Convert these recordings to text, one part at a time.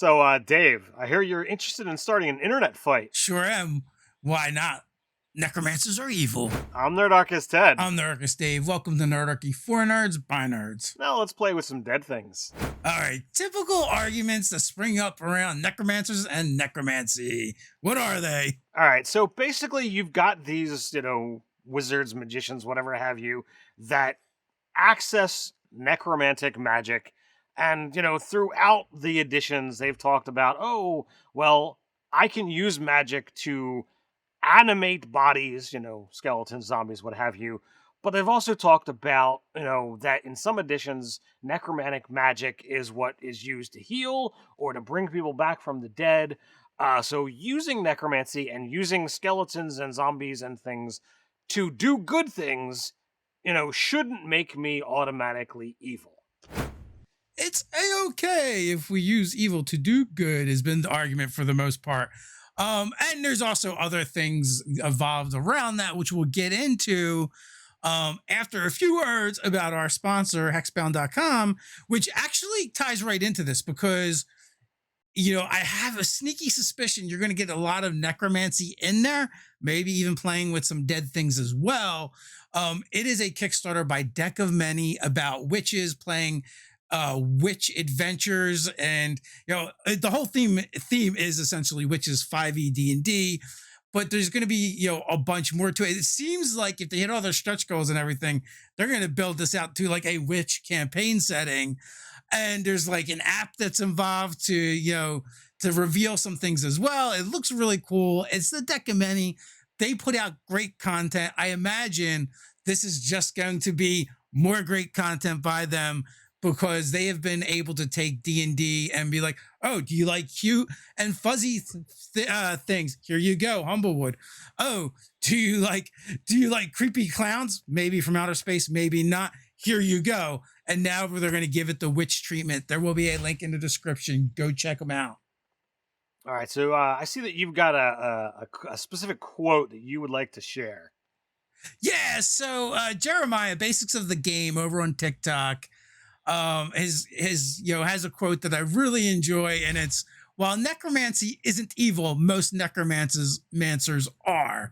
Dave, I hear you're interested in starting an internet fight. Sure am. Why not? Necromancers are evil. I'm Nerdarchy Ted. I'm Nerdarchy Dave. Welcome to Nerdarchy for nerds by nerds. Now let's play with some dead things. All right, typical arguments that spring up around necromancers and necromancy. What are they? All right, so basically you've got these, wizards, magicians, whatever have you, that access necromantic magic. And, throughout the editions, they've talked about, oh, well, I can use magic to animate bodies, skeletons, zombies, what have you. But they've also talked about, that in some editions, necromantic magic is what is used to heal or to bring people back from the dead. So using necromancy and using skeletons and zombies and things to do good things, shouldn't make me automatically evil. It's a-okay if we use evil to do good has been the argument for the most part. And there's also other things evolved around that, which we'll get into after a few words about our sponsor, hexbound.com, which actually ties right into this because, I have a sneaky suspicion you're going to get a lot of necromancy in there, maybe even playing with some dead things as well. It is a Kickstarter by Deck of Many about witches playing witch adventures, and the whole theme is essentially witches 5e D&D, but there's going to be a bunch more to it. It seems like if they hit all their stretch goals and everything, they're going to build this out to like a witch campaign setting, and there's like an app that's involved to reveal some things as well. It looks really cool. It's the Deck of Many. They put out great content. I imagine this is just going to be more great content by them, because they have been able to take D&D and be like, oh, do you like cute and fuzzy things? Here you go, Humblewood. Oh, do you like creepy clowns? Maybe from outer space, maybe not. Here you go. And now they're going to give it the witch treatment. There will be a link in the description. Go check them out. All right, so I see that you've got a specific quote that you would like to share. Yeah, so Jeremiah, Basics of the Game over on TikTok, has a quote that I really enjoy, and it's, while necromancy isn't evil, most necromancers are.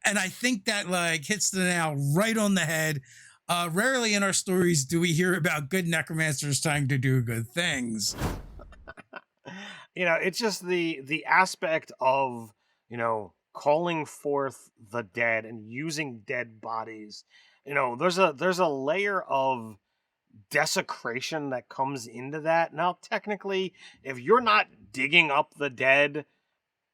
And I think that hits the nail right on the head. Rarely in our stories do we hear about good necromancers trying to do good things. It's just the aspect of, calling forth the dead and using dead bodies. There's a layer of desecration that comes into that. Now, technically, if you're not digging up the dead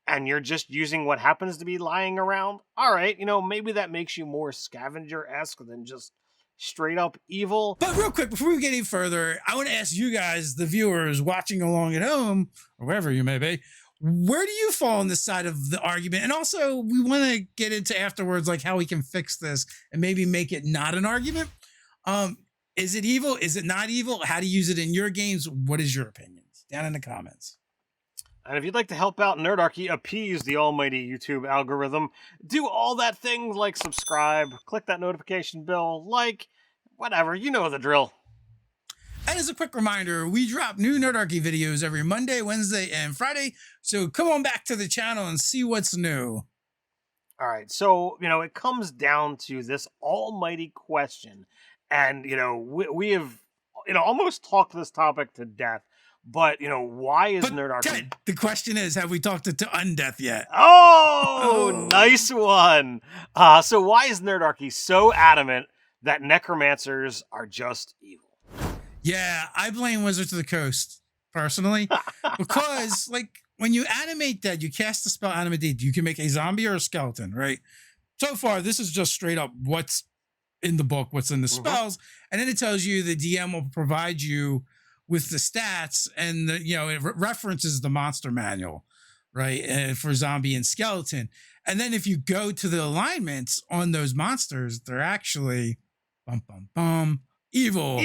and you're just using what happens to be lying around, all right, maybe that makes you more scavenger-esque than just straight up evil. But real quick, before we get any further, I want to ask you guys, the viewers watching along at home, or wherever you may be, where do you fall on this side of the argument? And also, we want to get into afterwards, like how we can fix this and maybe make it not an argument. Is it evil? Is it not evil? How do you use it in your games? What is your opinion? Down in the comments. And if you'd like to help out Nerdarchy appease the almighty YouTube algorithm, do all that things like subscribe, click that notification bell, whatever, you know the drill. And as a quick reminder, we drop new Nerdarchy videos every Monday, Wednesday, and Friday, so come on back to the channel and see what's new. All right, so, it comes down to this almighty question. And, we have, almost talked this topic to death. But, why is Nerdarchy... Ted, the question is, have we talked it to undeath yet? Oh, nice one. So why is Nerdarchy so adamant that necromancers are just evil? Yeah, I blame Wizards of the Coast, personally. Because, when you animate dead, you cast the spell Animate Dead, you can make a zombie or a skeleton, right? So far, this is just straight up what's in the book, what's in the spells, and then it tells you the DM will provide you with the stats, and it references the monster manual, right, and for zombie and skeleton. And then if you go to the alignments on those monsters, they're actually evil.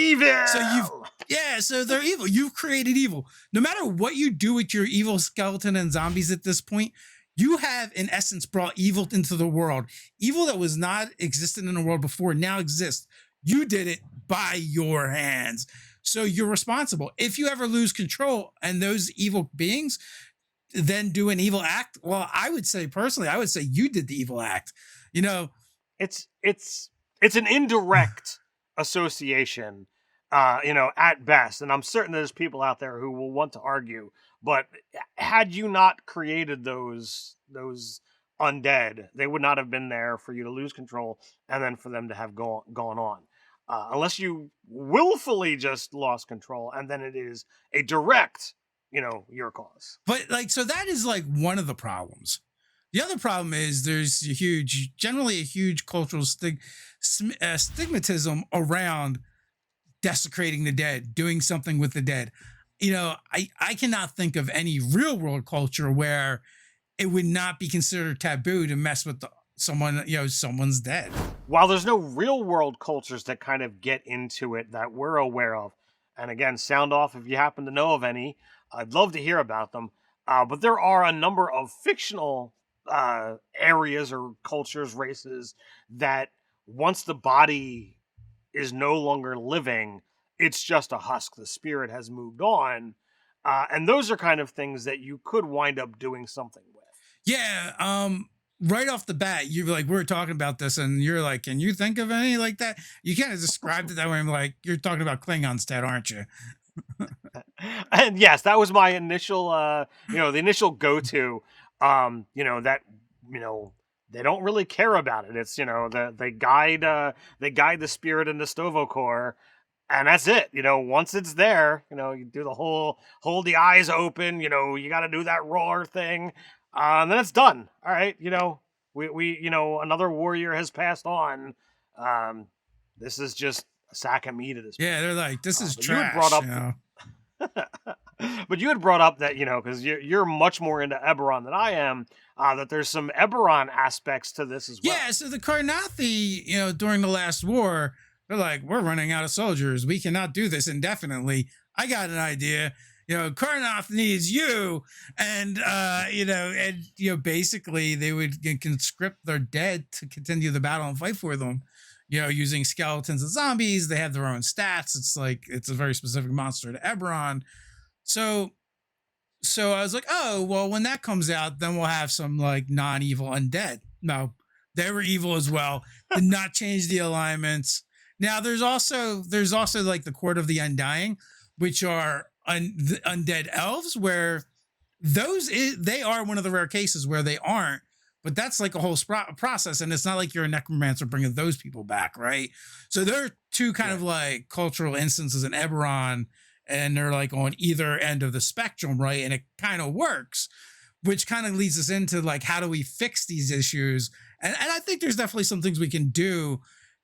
So they're evil. You've created evil. No matter what you do with your evil skeleton and zombies at this point, you have, in essence, brought evil into the world. Evil that was not existent in the world before now exists. You did it by your hands. So you're responsible. If you ever lose control and those evil beings then do an evil act, well, I would say personally, I would say you did the evil act. You know, It's an indirect association, at best. And I'm certain there's people out there who will want to argue. But had you not created those undead, they would not have been there for you to lose control and then for them to have gone on. Unless you willfully just lost control, and then it is a direct, your cause. but like, so that is like one of the problems. The other problem is there's generally a huge cultural stigmatism around desecrating the dead, doing something with the dead. I cannot think of any real world culture where it would not be considered taboo to mess with someone's dead. While there's no real world cultures that kind of get into it that we're aware of, and again, sound off if you happen to know of any, I'd love to hear about them. But there are a number of fictional areas or cultures, races, that once the body is no longer living, it's just a husk. The spirit has moved on. And those are kind of things that you could wind up doing something with. Yeah. Right off the bat, you're like, we're talking about this, and you're like, can you think of any like that? You kind of described it that way. I'm like, you're talking about Klingons, Ted, aren't you? And yes, that was my initial, the initial go-to, that, they don't really care about it. It's, they guide the spirit in the Stovokor, and that's it. Once it's there, you do the whole hold the eyes open, you got to do that roar thing. And then it's done. All right. We another warrior has passed on. This is just a sack of meat at this point. Yeah. They're like, this is trash. You had brought up, but you had brought up that, because you're much more into Eberron than I am, that there's some Eberron aspects to this as well. Yeah. So the Karnathi, during the last war, they're like, we're running out of soldiers. We cannot do this indefinitely. I got an idea. Karnath needs you. And, basically they would conscript their dead to continue the battle and fight for them, using skeletons and zombies. They have their own stats. It's a very specific monster to Eberron. So I was like, oh, well, when that comes out, then we'll have some like non-evil undead. No, they were evil as well. Did not change the alignments. Now there's also like the Court of the Undying, which are undead elves, where they are one of the rare cases where they aren't, but that's like a whole process, and it's not like you're a necromancer bringing those people back, right? So there are two kind of like cultural instances in Eberron, and they're like on either end of the spectrum, right? And it kind of works, which kind of leads us into like, how do we fix these issues? And I think there's definitely some things we can do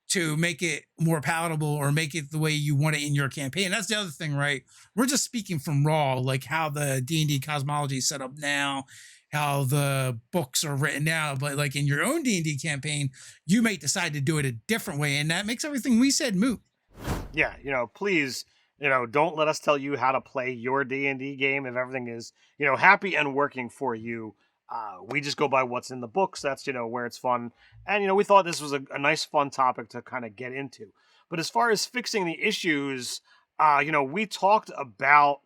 to make it more palatable or make it the way you want it in your campaign. That's the other thing, right? We're just speaking from raw, like how the D&D cosmology is set up now, how the books are written now, but like in your own D&D campaign, you may decide to do it a different way, and that makes everything we said moot. Yeah, please, don't let us tell you how to play your D&D game if everything is, happy and working for you. We just go by what's in the books. That's, where it's fun. And, we thought this was a nice, fun topic to kind of get into. But as far as fixing the issues, we talked about,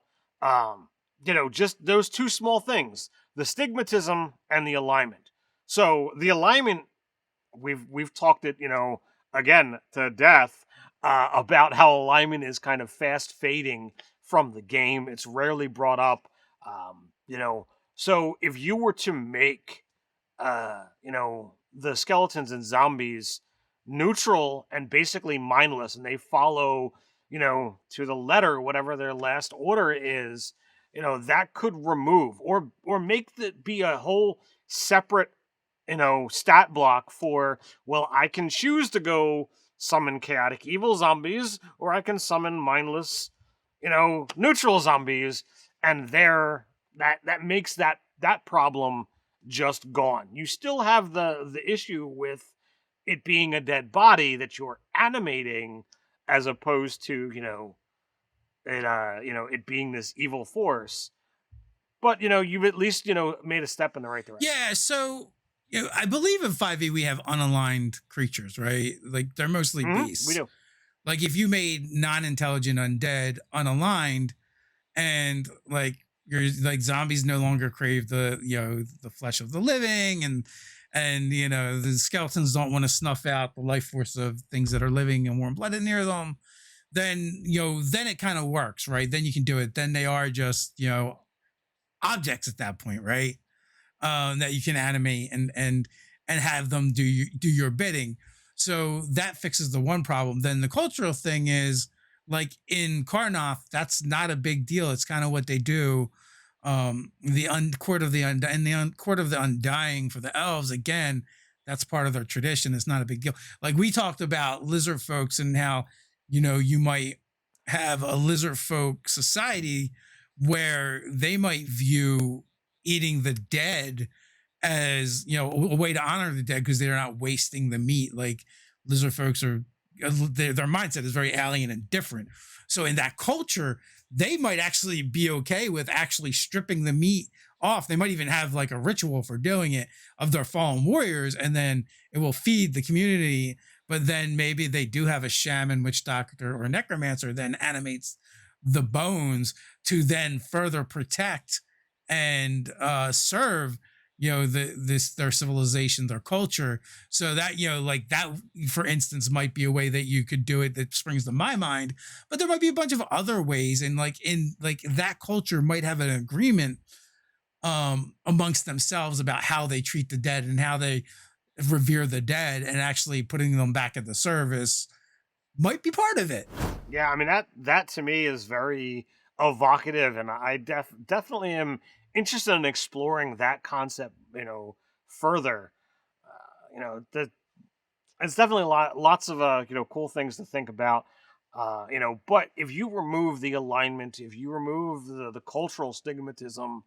just those two small things, the stigmatism and the alignment. So the alignment, we've talked it, again, to death, about how alignment is kind of fast fading from the game. It's rarely brought up, So if you were to make, the skeletons and zombies neutral and basically mindless, and they follow, to the letter, whatever their last order is, that could remove or make that be a whole separate, stat block for, well, I can choose to go summon chaotic evil zombies, or I can summon mindless, neutral zombies, and that makes that problem just gone. You still have the issue with it being a dead body that you're animating, as opposed to it being this evil force. But you've at least made a step in the right direction. Yeah. So I believe in 5e we have unaligned creatures, right? Like they're mostly beasts. We do. Like if you made non-intelligent undead unaligned, and like you're like zombies no longer crave the the flesh of the living, and the skeletons don't want to snuff out the life force of things that are living and warm-blooded near them, then then it kind of works, right? Then you can do it. Then they are just objects at that point, right? That you can animate and have them do your bidding. So that fixes the one problem. Then the cultural thing is, like in Karnoth, that's not a big deal. It's kind of what they do. Court of the Court of the Undying for the elves, again, that's part of their tradition. It's not a big deal. Like we talked about lizard folks and how you might have a lizard folk society where they might view eating the dead as a way to honor the dead because they're not wasting the meat. Like lizard folks are, their mindset is very alien and different. So in that culture, they might actually be okay with actually stripping the meat off. They might even have like a ritual for doing it of their fallen warriors, and then it will feed the community. But then maybe they do have a shaman, witch doctor, or a necromancer then animates the bones to then further protect and serve their civilization, their culture. So that like that, for instance, might be a way that you could do it that springs to my mind. But there might be a bunch of other ways, and like in like that culture might have an agreement amongst themselves about how they treat the dead and how they revere the dead, and actually putting them back at the service might be part of it. Yeah, I mean that to me is very evocative, and I definitely am interested in exploring that concept, further. That it's definitely lots of cool things to think about. But if you remove the alignment, if you remove the cultural stigmatism,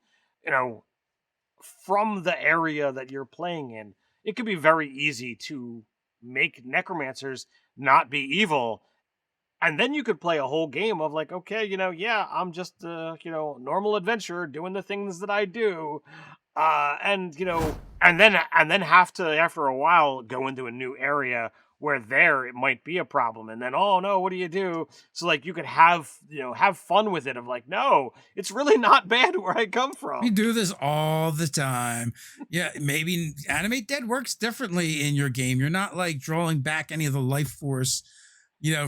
from the area that you're playing in, it could be very easy to make necromancers not be evil. And then you could play a whole game of like, okay, yeah, I'm just a, normal adventurer doing the things that I do. And then have to, after a while, go into a new area where there it might be a problem. And then, oh no, what do you do? So like you could have fun with it of like, no, it's really not bad where I come from. We do this all the time. Yeah, maybe animate dead works differently in your game. You're not like drawing back any of the life force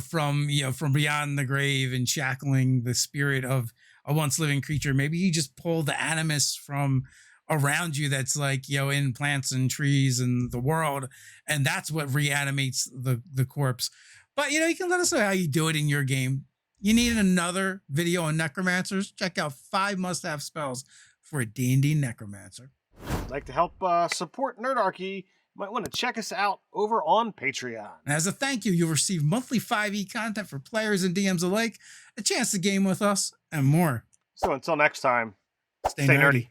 from beyond the grave and shackling the spirit of a once living creature. Maybe you just pull the animus from around you that's like in plants and trees and the world, and that's what reanimates the corpse. But you can let us know how you do it in your game. You need another video on necromancers? Check out 5 must-have spells for a D&D necromancer. Like to help support Nerdarchy, might want to check us out over on Patreon. And as a thank you, you'll receive monthly 5e content for players and DMs alike, a chance to game with us, and more. So until next time, stay nerdy.